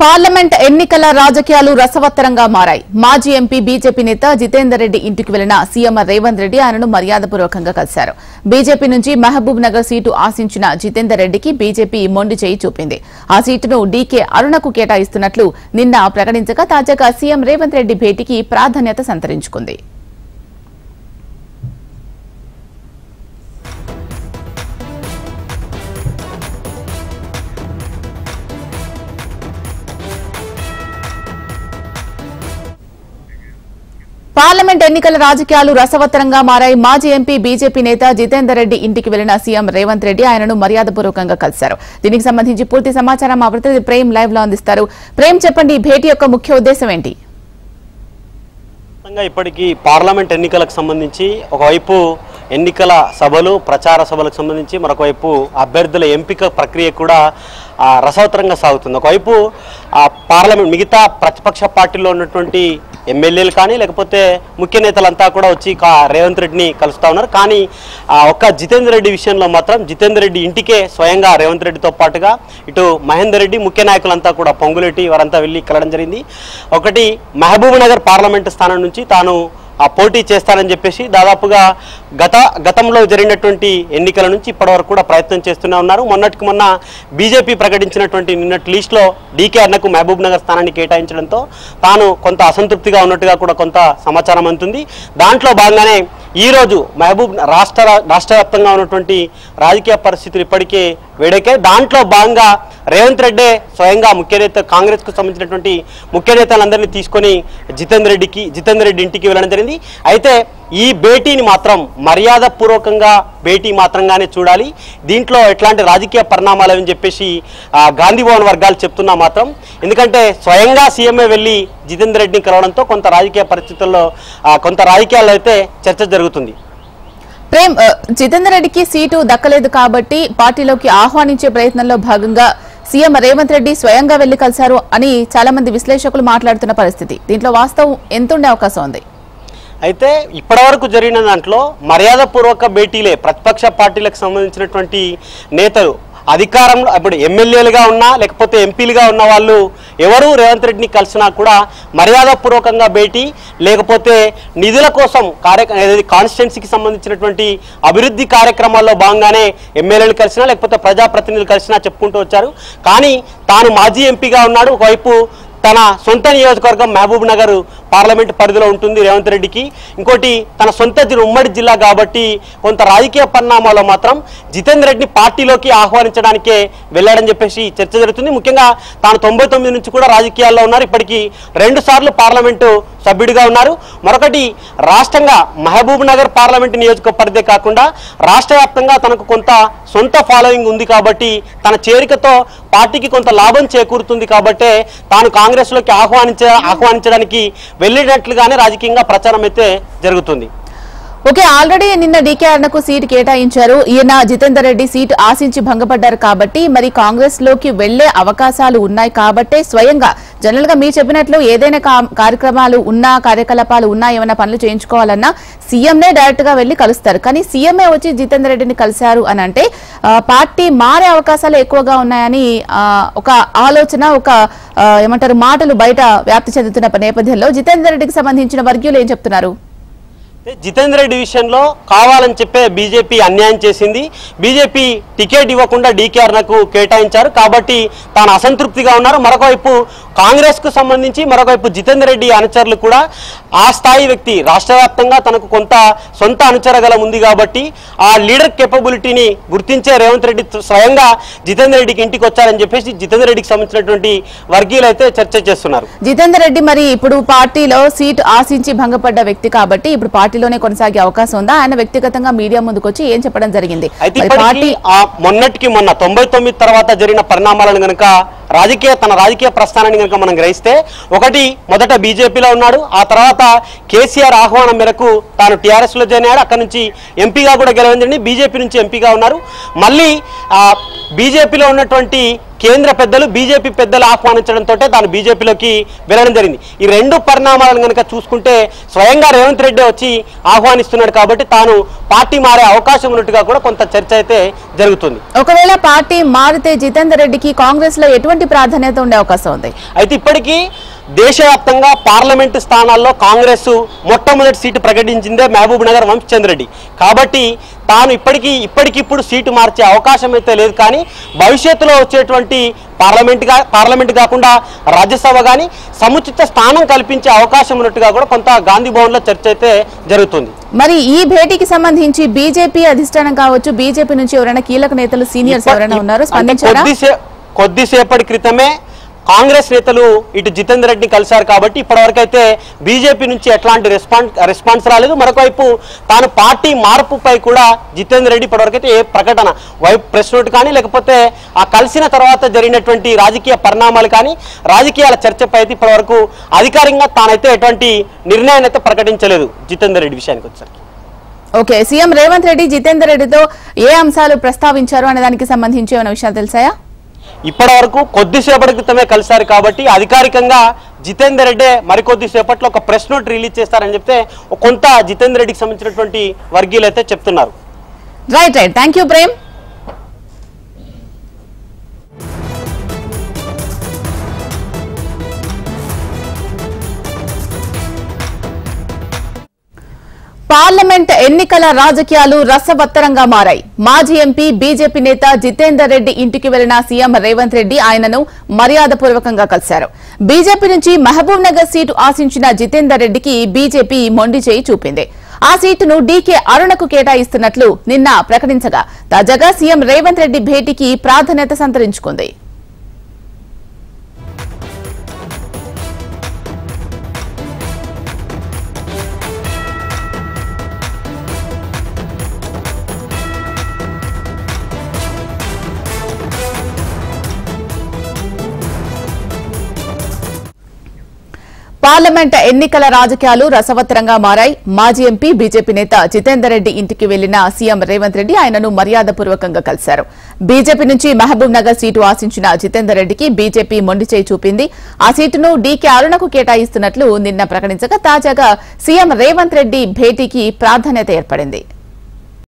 Parliament ఎన్నికల రాజకీయాలు రసవత్తరంగా మారాయి. మాజీ ఎంపీ బీజేపీ నేత జితేందర్ రెడ్డి ఇంటికి వెళ్లిన సీఎం రేవంత్ రెడ్డి ఆయనను మర్యాదపూర్వకంగా కలిశారు. బీజేపీ నుంచి మహబూబ్ నగర్ సీటు ఆశించిన జితేందర్ రెడ్డికి బీజేపీ మొండి చేయి చూపింది. ఆ సీటును డీకే అరుణకు కేటాయిస్తున్నట్లు నిన్న ప్రకటించగా తాజాగా సీఎం రేవంత్ రెడ్డి భేటీకి ప్రాధాన్యత సంతరించుకుంది. పార్లమెంట్ ఎన్నికల రాజకీయాలు రసవత్తరంగా మారాయి. మాజీ ఎంపీ బీజేపీ నేత జితేందర్ రెడ్డి ఇంటికి వెళ్లిన సీఎం రేవంత్ రెడ్డి ఆయనను మర్యాదపూర్వకంగా కలిశారు. దీనికి సంబంధించి పూర్తి సమాచారం మా ప్రతినిధి ప్రేమ్ లైవ్ లో అందిస్తారు. ప్రేమ్, చెప్పండి, ఈ భేటీ యొక్క ముఖ్య ఉద్దేశం ఏంటి? ఇప్పటికీ పార్లమెంట్ ఎన్నికలకు సంబంధించి ఒకవైపు ఎన్నికల సభలు, ప్రచార సభలకు సంబంధించి మరొకవైపు అభ్యర్థుల ఎంపిక ప్రక్రియ కూడా రసవత్తరంగా సాగుతుంది. ఒకవైపు పార్లమెంట్ మిగతా ప్రతిపక్ష పార్టీలో ఉన్నటువంటి ఎమ్మెల్యేలు కానీ లేకపోతే ముఖ్య నేతలంతా కూడా వచ్చి రేవంత్ రెడ్డిని కలుస్తూ ఉన్నారు. కానీ ఒక్క జితేందర్ రెడ్డి విషయంలో మాత్రం జితేందర్ రెడ్డి ఇంటికే స్వయంగా రేవంత్ రెడ్డితో పాటుగా ఇటు మహేందర్ రెడ్డి, ముఖ్య నాయకులంతా కూడా పొంగులెట్టి వారంతా వెళ్ళి కలవడం జరిగింది. ఒకటి మహబూబ్ నగర్ పార్లమెంటు స్థానం నుంచి తాను పోటీ చేస్తానని చెప్పేసి దాదాపుగా గతంలో జరిగినటువంటి ఎన్నికల నుంచి ఇప్పటివరకు కూడా ప్రయత్నం చేస్తూనే ఉన్నారు. మొన్నటికి మొన్న బీజేపీ ప్రకటించినటువంటి నిన్నటి లిస్టులో డీకే అన్నకు మహబూబ్ నగర్ స్థానాన్ని కేటాయించడంతో తాను కొంత అసంతృప్తిగా ఉన్నట్టుగా కూడా కొంత సమాచారం అందుతుంది. దాంట్లో భాగంగానే ఈరోజు మహబూబ్ రాష్ట్ర వ్యాప్తంగా ఉన్నటువంటి రాజకీయ పరిస్థితులు ఇప్పటికే వేడెక్కాయి. దాంట్లో భాగంగా రేవంత్ రెడ్డి స్వయంగా ముఖ్య నేత, కాంగ్రెస్ కు సంబంధించినటువంటి ముఖ్య నేతలందరినీ తీసుకొని జితేందర్ రెడ్డి ఇంటికి వెళ్ళడం జరిగింది. అయితే ఈ భేటీని మాత్రం మర్యాదపూర్వకంగా భేటీ మాత్రంగానే చూడాలి, దీంట్లో ఎట్లాంటి రాజకీయ పరిణామాలు అని చెప్పేసి గాంధీ భవన్ వర్గాలు చెప్తున్నా మాత్రం, ఎందుకంటే స్వయంగా సీఎంఏ వెళ్ళి జితేందర్ రెడ్డిని కలవడంతో కొంత రాజకీయ పరిస్థితుల్లో కొంత రాజకీయాల్లో అయితే చర్చ జరుగుతుంది. ప్రేమ్, జితేందర్ రెడ్డికి సీటు దక్కలేదు కాబట్టి పార్టీలోకి ఆహ్వానించే ప్రయత్నంలో భాగంగా సీఎం రేవంత్ రెడ్డి స్వయంగా వెళ్లి కలిశారు అని చాలా మంది విశ్లేషకులు మాట్లాడుతున్న పరిస్థితి. దీంట్లో వాస్తవం ఎంత ఉండే అవకాశం ఉంది? అయితే ఇప్పటివరకు జరిగిన దాంట్లో మర్యాదపూర్వక భేటీలే. ప్రతిపక్ష పార్టీలకు సంబంధించినటువంటి నేతలు అధికారంలో ఇప్పుడు ఎమ్మెల్యేలుగా ఉన్నా లేకపోతే ఎంపీలుగా ఉన్న వాళ్ళు ఎవరు రేవంత్ రెడ్డిని కలిసినా కూడా మర్యాదపూర్వకంగా భేటీ, లేకపోతే నిధుల కోసం కాన్స్టిట్యున్సీకి సంబంధించినటువంటి అభివృద్ధి కార్యక్రమాల్లో భాగంగానే ఎమ్మెల్యేలు కలిసినా లేకపోతే ప్రజాప్రతినిధులు కలిసినా చెప్పుకుంటూ వచ్చారు. కానీ తాను మాజీ ఎంపీగా ఉన్నాడు, ఒకవైపు తన సొంత నియోజకవర్గం మహబూబ్ నగర్ పార్లమెంట్ పరిధిలో ఉంటుంది రేవంత్ రెడ్డికి, ఇంకోటి తన సొంత ఉమ్మడి జిల్లా కాబట్టి కొంత రాజకీయ పరిణామాల్లో మాత్రం జితేందర్ రెడ్డిని పార్టీలోకి ఆహ్వానించడానికే వెళ్ళాడని చెప్పేసి చర్చ జరుగుతుంది. ముఖ్యంగా తాను 99 నుంచి కూడా రాజకీయాల్లో ఉన్నారు, ఇప్పటికీ 2 సార్లు పార్లమెంటు సభ్యుడిగా ఉన్నారు. మరొకటి రాష్ట్రంగా మహబూబ్ నగర్ పార్లమెంటు నియోజక పరిధే కాకుండా రాష్ట్ర వ్యాప్తంగా తనకు కొంత సొంత ఫాలోయింగ్ ఉంది కాబట్టి తన చేరికతో పార్టీకి కొంత లాభం చేకూరుతుంది కాబట్టే తాను కాంగ్రెస్లోకి ఆహ్వానించడానికి వెళ్ళినట్లుగానే రాజకీయంగా ప్రచారం అయితే జరుగుతుంది. ఓకే, ఆల్రెడీ నిన్న డీకే అన్నకు సీటు కేటాయించారు. ఈయన జితేందర్ రెడ్డి సీటు ఆశించి భంగపడ్డారు కాబట్టి మరి కాంగ్రెస్ లోకి వెళ్లే అవకాశాలు ఉన్నాయి కాబట్టి స్వయంగా జనరల్ గా మీరు చెప్పినట్లు ఏదైనా కార్యకలాపాలు ఉన్నా ఏమైనా పనులు చేయించుకోవాలన్నా సీఎంనే డైరెక్ట్ గా వెళ్లి కలుస్తారు. కానీ సీఎంఏ వచ్చి జితేందర్ రెడ్డిని కలిశారు అని అంటే పార్టీ మారే అవకాశాలు ఎక్కువగా ఉన్నాయని ఒక ఆలోచన, ఒక ఏమంటారు మాటలు బయట వ్యాప్తి చెందుతున్న నేపథ్యంలో జితేందర్ రెడ్డికి సంబంధించిన వర్గీయులు ఏం చెప్తున్నారు? జితేందర్ రెడ్డి విషయంలో కావాలని చెప్పే బీజేపీ అన్యాయం చేసింది. బీజేపీ టికెట్ ఇవ్వకుండా డీకే అరుణకు కేటాయించారు కాబట్టి తాను అసంతృప్తిగా ఉన్నారు. మరొకవైపు కాంగ్రెస్ కు సంబంధించి మరొకవైపు జితేందర్ రెడ్డి అనుచరులు కూడా ఆ స్థాయి వ్యక్తి, రాష్ట్ర వ్యాప్తంగా తనకు కొంత సొంత అనుచరగలం ఉంది కాబట్టి ఆ లీడర్ కేపబిలిటీని గుర్తించే రేవంత్ రెడ్డి స్వయంగా జితేందర్ రెడ్డికి ఇంటికి వచ్చారని చెప్పేసి జితేందర్ రెడ్డికి సంబంధించినటువంటి వర్గీయులు అయితే చర్చ చేస్తున్నారు. జితేందర్ రెడ్డి మరి ఇప్పుడు పార్టీలో సీటు ఆశించి భంగపడ్డ వ్యక్తి కాబట్టి ఇప్పుడు పార్టీలోనే కొనసాగే అవకాశం ఉందా? ఆయన వ్యక్తిగతంగా మీడియా ముందుకు వచ్చి ఏం చెప్పడం జరిగింది? అయితే మొన్నటికి మొన్న 99 తర్వాత జరిగిన పరిణామాలను గనక తన రాజకీయ ప్రస్థానాన్ని కనుక మనం గ్రహిస్తే, ఒకటి మొదట బీజేపీలో ఉన్నాడు, ఆ తర్వాత కేసీఆర్ ఆహ్వానం మేరకు తాను టీఆర్ఎస్ లో జాయిన్ అయ్యాడు, అక్కడి నుంచి ఎంపీగా కూడా గెలవండి, బీజేపీ నుంచి ఎంపీగా ఉన్నారు. మళ్ళీ బీజేపీలో ఉన్నటువంటి కేంద్ర పెద్దలు బీజేపీ పెద్దలు ఆహ్వానించడంతో తాను బీజేపీలోకి వెళ్ళడం జరిగింది. ఈ రెండు పరిణామాలను కనుక చూసుకుంటే స్వయంగా రేవంత్ రెడ్డి వచ్చి ఆహ్వానిస్తున్నాడు కాబట్టి తాను పార్టీ మారే అవకాశం ఉన్నట్టుగా కూడా కొంత చర్చ అయితే జరుగుతుంది. ఒకవేళ పార్టీ మారితే జితేందర్ రెడ్డికి కాంగ్రెస్ లో ఎటువంటి ప్రాధాన్యత ఉండే అవకాశం ఉంది? అయితే ఇప్పటికీ దేశవ్యాప్తంగా పార్లమెంటు స్థానాల్లో కాంగ్రెస్ మొట్టమొదటి సీటు ప్రకటించిందే మహబూబ్ నగర్ వంశచంద్ర రెడ్డి. కాబట్టి తాను ఇప్పటికిప్పుడు సీటు మార్చే అవకాశం అయితే లేదు. కానీ భవిష్యత్తులో వచ్చేటువంటి పార్లమెంట్ కాకుండా రాజ్యసభ కానీ సముచిత స్థానం కల్పించే అవకాశం ఉన్నట్టుగా కూడా కొంత గాంధీ భవన్ లో చర్చ అయితే జరుగుతుంది. మరి ఈ భేటీకి సంబంధించి బీజేపీ అధిష్టానం కావచ్చు, బీజేపీ నుంచి ఎవరైనా కీలక నేతలు సీనియర్స్ ఎవరైనా ఉన్నారు స్పందించారా? కొద్దిసేపటి క్రితమే కాంగ్రెస్ నేతలు ఇటు జితేందర్ రెడ్డిని కలిశారు. కాబట్టి ఇప్పటివరకైతే బీజేపీ నుంచి ఎట్లాంటి రెస్పాన్స్ రాలేదు. మరొకవైపు తాను పార్టీ మార్పుపై కూడా జితేందర్ రెడ్డి ఇప్పటివరకైతే ఏ ప్రకటన ప్రెస్ నోట్ కానీ లేకపోతే ఆ కలిసిన తర్వాత జరిగినటువంటి రాజకీయ పరిణామాలు కానీ రాజకీయాల చర్చపై అయితే ఇప్పటివరకు అధికారికంగా తానైతే ఎటువంటి నిర్ణయాన్ని అయితే ప్రకటించలేదు జితేందర్ రెడ్డి విషయానికి వచ్చేసరికి. ఓకే, సీఎం రేవంత్ రెడ్డి జితేందర్ రెడ్డితో ఏ అంశాలు ప్రస్తావించారు అనే దానికి సంబంధించి ఏమైనా విషయాలు తెలుసాయా? ఇప్పటి వరకు కొద్దిసేపటి క్రితమే కలిశారు కాబట్టి అధికారికంగా జితేందర్ రెడ్డి మరికొద్దిసేపట్లో ఒక ప్రెస్ నోట్ రిలీజ్ చేస్తారని చెప్తే కొంత జితేందర్ రెడ్డికి సంబంధించినటువంటి వర్గీయులు అయితే చెప్తున్నారు. Right, thank you Prem. Parliament ఎన్నికల రాజకీయాలు రసవత్తరంగా మారాయి. మాజీ ఎంపీ బీజేపీ నేత జితేందర్ రెడ్డి ఇంటికి వెళ్లిన సీఎం రేవంత్ రెడ్డి ఆయనను మర్యాదపూర్వకంగా కలిశారు. బీజేపీ నుంచి మహబూబ్ నగర్ సీటు ఆశించిన జితేందర్ రెడ్డికి బీజేపీ మొండి చేయి చూపింది. ఆ సీటును డీకే అరుణకు కేటాయిస్తున్నట్లు నిన్న ప్రకటించగా తాజాగా సీఎం రేవంత్ రెడ్డి భేటీకి ప్రాధాన్యత సంతరించుకుంది. పార్లమెంట్ ఎన్నికల రాజకీయాలు రసవత్తరంగా మారాయి. మాజీ ఎంపీ బీజేపీ నేత జితేందర్ రెడ్డి ఇంటికి వెళ్లిన సీఎం రేవంత్ రెడ్డి ఆయనను మర్యాదపూర్వకంగా కలిశారు. బీజేపీ నుంచి మహబూబ్ నగర్ సీటు ఆశించిన జితేందర్ రెడ్డికి బీజేపీ మొండి చేయి చూపింది. ఆ సీటును డీకే అరుణకు కేటాయిస్తున్నట్లు నిన్న ప్రకటించగా తాజాగా సీఎం రేవంత్ రెడ్డి భేటీకి ప్రాధాన్యత ఏర్పడింది.